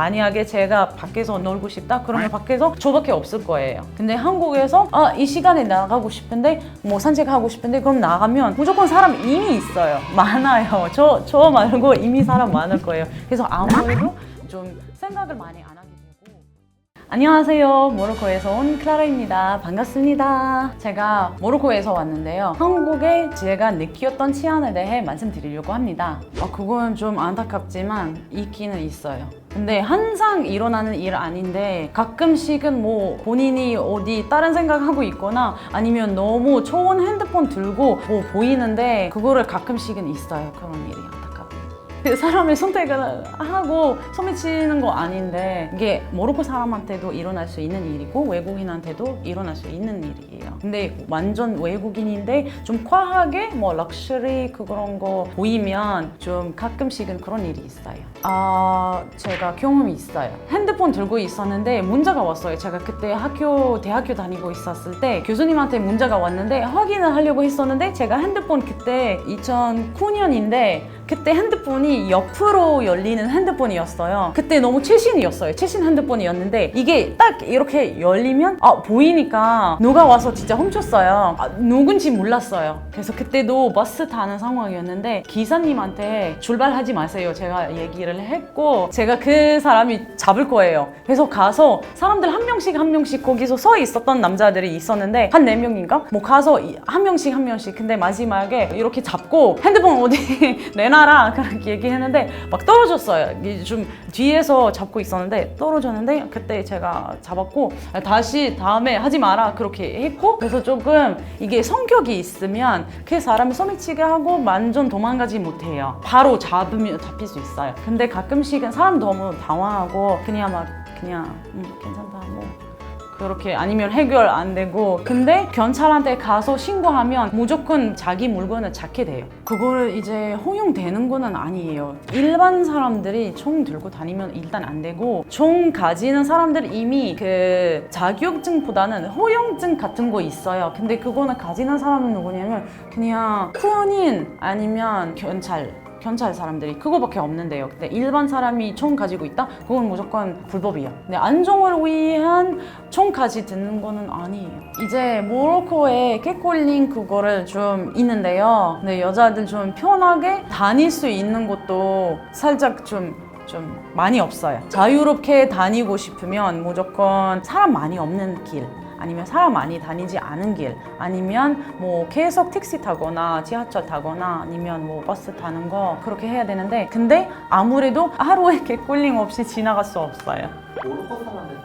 만약에 제가 밖에서 놀고 싶다 그러면 밖에서 저밖에 없을 거예요. 근데 한국에서 이 시간에 나가고 싶은데 뭐 산책하고 싶은데 그럼 나가면 무조건 사람 이미 있어요. 많아요. 저 말고 이미 사람 많을 거예요. 그래서 아무래도 좀 생각을 많이 안 하게 되고. 안녕하세요. 모로코에서 온 클라라입니다. 반갑습니다. 제가 모로코에서 왔는데요. 한국에 제가 느꼈던 치안에 대해 말씀드리려고 합니다. 그건 좀 안타깝지만 있기는 있어요. 근데 항상 일어나는 일 아닌데 가끔씩은 뭐 본인이 어디 다른 생각하고 있거나 아니면 너무 좋은 핸드폰 들고 뭐 보이는데 그거를 가끔씩은 있어요. 그런 일이 안타깝게. 사람의 선택을 하고 소매치는 거 아닌데 이게 모로코 사람한테도 일어날 수 있는 일이고 외국인한테도 일어날 수 있는 일이에요. 근데 완전 외국인인데 좀 과하게 뭐 럭셔리 그런 거 보이면 좀 가끔씩은 그런 일이 있어요. 제가 경험이 있어요. 핸드폰 들고 있었는데 문자가 왔어요. 제가 그때 대학교 다니고 있었을 때 교수님한테 문자가 왔는데 확인을 하려고 했었는데 제가 핸드폰 그때 2009년인데 그때 핸드폰이 옆으로 열리는 핸드폰이었어요. 그때 너무 최신이었어요. 최신 핸드폰이었는데 이게 딱 이렇게 열리면 보이니까 누가 와서 진짜 훔쳤어요. 누군지 몰랐어요. 그래서 그때도 버스 타는 상황이었는데 기사님한테 출발하지 마세요. 제가 얘기를 했고 제가 그 사람이 잡을 거예요. 그래서 가서 사람들 한 명씩 거기서 서 있었던 남자들이 있었는데 한 4명인가? 뭐 가서 한 명씩 근데 마지막에 이렇게 잡고 핸드폰 어디 내놔라 그렇게 얘기했는데 막 떨어졌어요. 좀 뒤에서 잡고 있었는데 떨어졌는데 그때 제가 잡았고 다시 다음에 하지 마라 그렇게 했고 그래서 조금 이게 성격이 있으면 그 사람이 소매치게 하고 완전 도망가지 못해요. 바로 잡힐 수 있어요. 근데 가끔씩은 사람 너무 당황하고 그냥 괜찮다 뭐 그렇게 아니면 해결 안 되고 근데 경찰한테 가서 신고하면 무조건 자기 물건을 찾게 돼요. 그거를 이제 허용되는 거는 아니에요. 일반 사람들이 총 들고 다니면 일단 안 되고 총 가지는 사람들 이미 그 자격증보다는 허용증 같은 거 있어요. 근데 그거는 가지는 사람은 누구냐면 그냥 군인 아니면 경찰 사람들이 그거밖에 없는데요. 근데 일반 사람이 총 가지고 있다? 그건 무조건 불법이에요. 근데 안정을 위한 총까지 듣는 거는 아니에요. 이제 모로코에 캣콜링 그거를 좀 있는데요. 근데 여자들 좀 편하게 다닐 수 있는 곳도 살짝 좀 많이 없어요. 자유롭게 다니고 싶으면 무조건 사람 많이 없는 길 아니면 사람 많이 다니지 않은 길 아니면 뭐 계속 택시 타거나 지하철 타거나 아니면 뭐 버스 타는 거 그렇게 해야 되는데 근데 아무래도 하루에 캣콜링 없이 지나갈 수 없어요. 모로코 사람들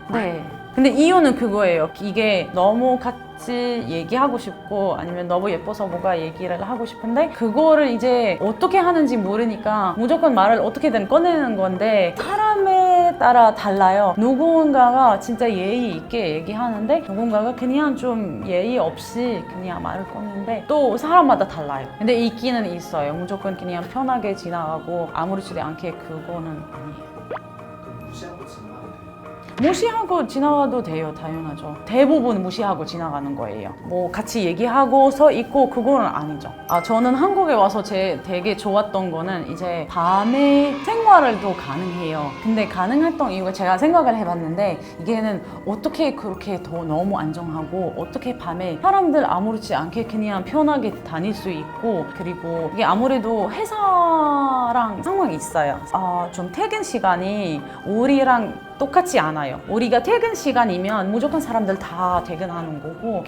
그렇게 네. 근데 이유는 그거예요. 이게 너무 같이 얘기하고 싶고 아니면 너무 예뻐서 뭔가 얘기를 하고 싶은데 그거를 이제 어떻게 하는지 모르니까 무조건 말을 어떻게든 꺼내는 건데 사람에 따라 달라요. 누군가가 진짜 예의 있게 얘기하는데 누군가가 그냥 좀 예의 없이 그냥 말을 꺼내는데 또 사람마다 달라요. 근데 있기는 있어요. 무조건 그냥 편하게 지나가고 아무렇지도 않게 그거는 아니에요. 무시하고 지나가도 돼요. 당연하죠. 대부분 무시하고 지나가는 거예요. 뭐 같이 얘기하고 서 있고 그거는 아니죠. 저는 한국에 와서 되게 좋았던 거는 이제 밤에 생활도 가능해요. 근데 가능했던 이유가 제가 생각을 해봤는데 이게는 어떻게 그렇게 더 너무 안정하고 어떻게 밤에 사람들 아무렇지 않게 그냥 편하게 다닐 수 있고 그리고 이게 아무래도 회사랑 상황이 있어요. 좀 퇴근 시간이 우리랑 똑같지 않아요. 우리가 퇴근 시간이면 무조건 사람들 다 퇴근하는 거고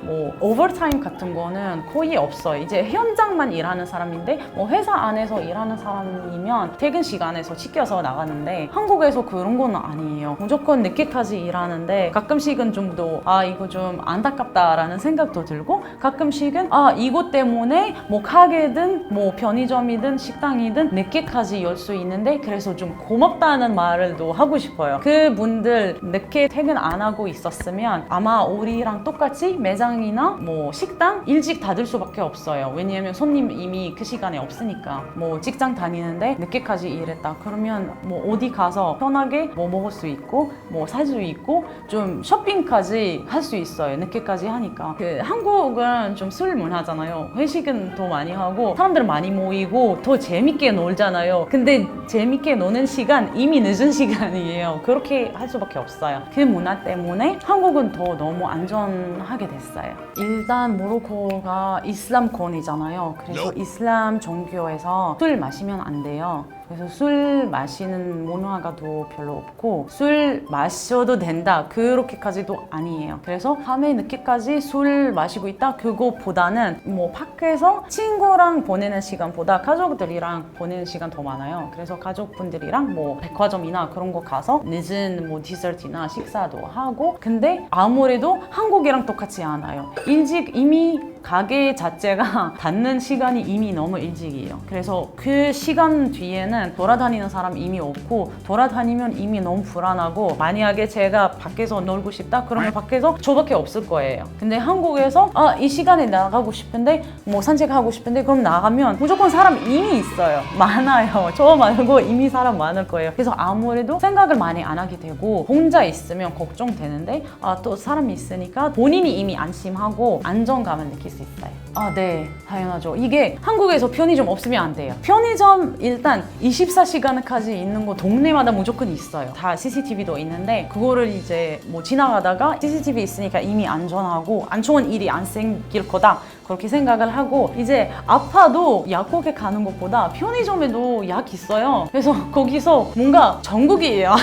뭐 오버타임 같은 거는 거의 없어요. 이제 현장만 일하는 사람인데 뭐 회사 안에서 일하는 사람이면 퇴근 시간에서 지켜서 나가는데 한국에서 그런 건 아니에요. 무조건 늦게까지 일하는데 가끔씩은 좀 더 이거 좀 안타깝다라는 생각도 들고 가끔씩은 이것 때문에 뭐 가게든 뭐 편의점이든 식당이든 늦게까지 열 수 있는데 그래서 좀 고맙다는 말을 또 하고 싶어요. 그분들 늦게 퇴근 안 하고 있었으면 아마 우리랑 똑같이 매장이나 뭐 식당 일찍 닫을 수밖에 없어요. 왜냐하면 손님 이미 그 시간에 없으니까. 뭐 직장 다니는데 늦게까지 일했다 그러면 뭐 어디 가서 편하게 뭐 먹을 수 있고 뭐 살 수 있고 좀 쇼핑까지 할 수 있어요. 늦게까지 하니까. 그 한국은 좀 술 문화잖아요. 회식은 더 많이 하고 사람들 많이 모이고 더 재밌게 놀잖아요. 근데 재밌게 노는 시간 이미 늦은 시간이에요. 그렇게 할 수밖에 없어요. 그 문화 때문에 한국은 더 너무 안전하게 됐어요. 일단 모로코가 이슬람권이잖아요. 그래서 이슬람 종교에서 술 마시면 안 돼요. 그래서 술 마시는 문화가 더 별로 없고 술 마셔도 된다 그렇게까지도 아니에요. 그래서 밤에 늦게까지 술 마시고 있다 그거보다는 뭐 밖에서 친구랑 보내는 시간보다 가족들이랑 보내는 시간 더 많아요. 그래서 가족분들이랑 뭐 백화점이나 그런 거 가서 늦은 뭐 디저트나 식사도 하고 근데 아무래도 한국이랑 똑같지 않아요. 일찍 이미 가게 자체가 닫는 시간이 이미 너무 일찍이에요. 그래서 그 시간 뒤에는 돌아다니는 사람 이미 없고 돌아다니면 이미 너무 불안하고 만약에 제가 밖에서 놀고 싶다 그러면 밖에서 저밖에 없을 거예요. 근데 한국에서 이 시간에 나가고 싶은데 뭐 산책하고 싶은데 그럼 나가면 무조건 사람 이미 있어요. 많아요. 저 말고 이미 사람 많을 거예요. 그래서 아무래도 생각을 많이 안 하게 되고 혼자 있으면 걱정되는데 또 사람이 있으니까 본인이 이미 안심하고 안정감을 느낄 수 있어요. 네, 당연하죠. 이게 한국에서 편의점 없으면 안 돼요. 편의점 일단 24시간까지 있는 거 동네마다 무조건 있어요. 다 CCTV도 있는데 그거를 이제 뭐 지나가다가 CCTV 있으니까 이미 안전하고 안 좋은 일이 안 생길 거다 그렇게 생각을 하고 이제 아파도 약국에 가는 것보다 편의점에도 약 있어요. 그래서 거기서 뭔가 전국이에요.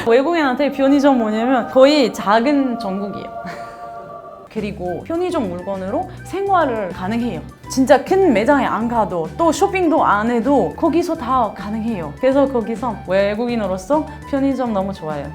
외국인한테 편의점 뭐냐면 거의 작은 전국이에요. 그리고 편의점 물건으로 생활을 가능해요. 진짜 큰 매장에 안 가도 또 쇼핑도 안 해도 거기서 다 가능해요. 그래서 거기서 외국인으로서 편의점 너무 좋아요.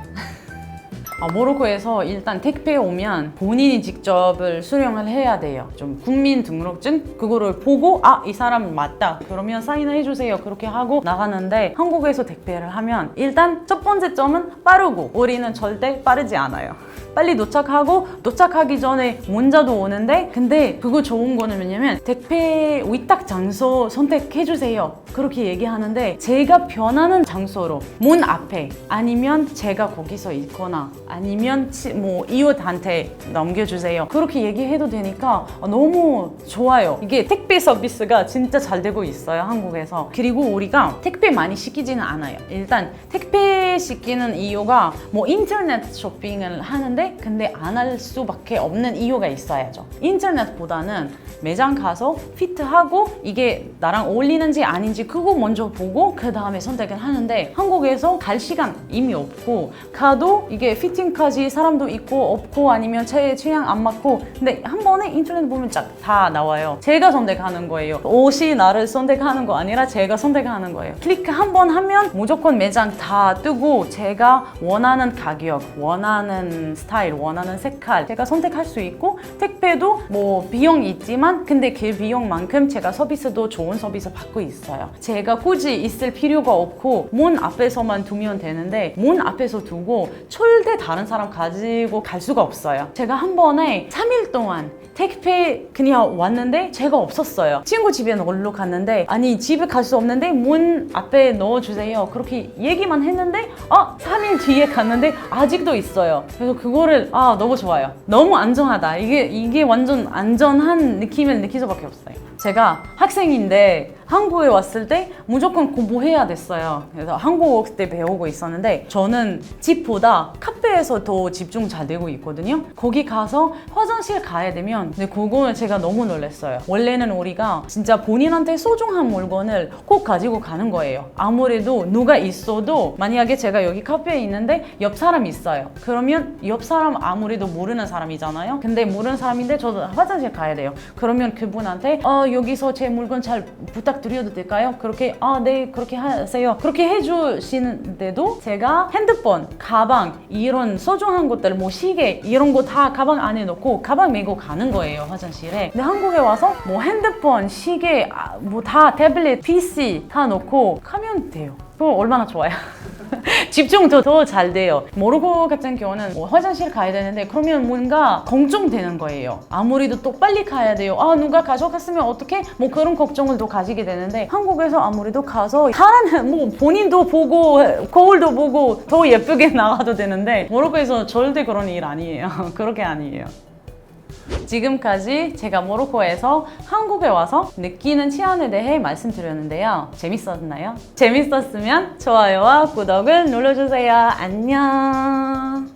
모로코에서 일단 택배 오면 본인이 직접을 수령을 해야 돼요. 좀 국민등록증 그거를 보고 이 사람 맞다 그러면 사인을 해주세요 그렇게 하고 나가는데 한국에서 택배를 하면 일단 첫 번째 점은 빠르고 우리는 절대 빠르지 않아요. 빨리 도착하고 도착하기 전에 문자도 오는데 근데 그거 좋은 거는 뭐냐면 택배 위탁 장소 선택해주세요 그렇게 얘기하는데 제가 변하는 장소로 문 앞에 아니면 제가 거기서 있거나 아니면 뭐 이웃한테 넘겨주세요 그렇게 얘기해도 되니까 너무 좋아요. 이게 택배 서비스가 진짜 잘 되고 있어요 한국에서. 그리고 우리가 택배 많이 시키지는 않아요. 일단 택배 시키는 이유가 뭐 인터넷 쇼핑을 하는데 근데 안 할 수밖에 없는 이유가 있어야죠. 인터넷보다는 매장 가서 피트하고 이게 나랑 어울리는지 아닌지 그거 먼저 보고 그 다음에 선택을 하는데 한국에서 갈 시간 이미 없고 가도 이게 피팅까지 사람도 있고 없고 아니면 제 취향 안 맞고 근데 한 번에 인터넷 보면 쫙 다 나와요. 제가 선택하는 거예요. 옷이 나를 선택하는 거 아니라 제가 선택하는 거예요. 클릭 한 번 하면 무조건 매장 다 뜨고 제가 원하는 가격, 원하는 스타일, 원하는 색깔 제가 선택할 수 있고 택배도 뭐 비용이 있지만 근데 그 비용만큼 제가 서비스도 좋은 서비스 받고 있어요. 제가 굳이 있을 필요가 없고 문 앞에서만 두면 되는데 문 앞에서 두고 절대 다른 사람 가지고 갈 수가 없어요. 제가 한 번에 3일 동안 택배 그냥 왔는데 제가 없었어요. 친구 집에 놀러 갔는데 아니 집에 갈 수 없는데 문 앞에 넣어주세요 그렇게 얘기만 했는데 3일 뒤에 갔는데 아직도 있어요. 그래서 그거를 너무 좋아요. 너무 안전하다. 이게 완전 안전한 느낌을 느낄 수밖에 없어요. 제가 학생인데 한국에 왔을 때 무조건 공부해야 됐어요. 그래서 한국어 그때 배우고 있었는데 저는 집보다 카페에서 더 집중 잘 되고 있거든요. 거기 가서 화장실 가야 되면 근데 그거는 제가 너무 놀랐어요. 원래는 우리가 진짜 본인한테 소중한 물건을 꼭 가지고 가는 거예요. 아무래도 누가 있어도 만약에 제가 여기 카페에 있는데 옆 사람 있어요. 그러면 옆 사람 아무래도 모르는 사람이잖아요. 근데 모르는 사람인데 저도 화장실 가야 돼요. 그러면 그분한테 여기서 제 물건 잘 부탁드려도 될까요? 그렇게 네 그렇게 하세요. 그렇게 해주시는데도 제가 핸드폰, 가방 이런 소중한 것들 뭐 시계 이런 거 다 가방 안에 넣고 가방 메고 가는 거예요 화장실에. 근데 한국에 와서 뭐 핸드폰, 시계 뭐 다 태블릿, PC 다 넣고 가면 돼요. 그거 얼마나 좋아요. 집중 더 잘 돼요. 모로코 같은 경우는 뭐 화장실 가야 되는데 그러면 뭔가 걱정되는 거예요. 아무래도 또 빨리 가야 돼요. 아 누가 가져갔으면 어떡해? 뭐 그런 걱정을 또 가지게 되는데 한국에서 아무래도 가서 다른 뭐 본인도 보고 거울도 보고 더 예쁘게 나가도 되는데 모로코에서 절대 그런 일 아니에요. 그렇게 아니에요. 지금까지 제가 모로코에서 한국에 와서 느끼는 치안에 대해 말씀드렸는데요. 재밌었나요? 재밌었으면 좋아요와 구독을 눌러주세요. 안녕.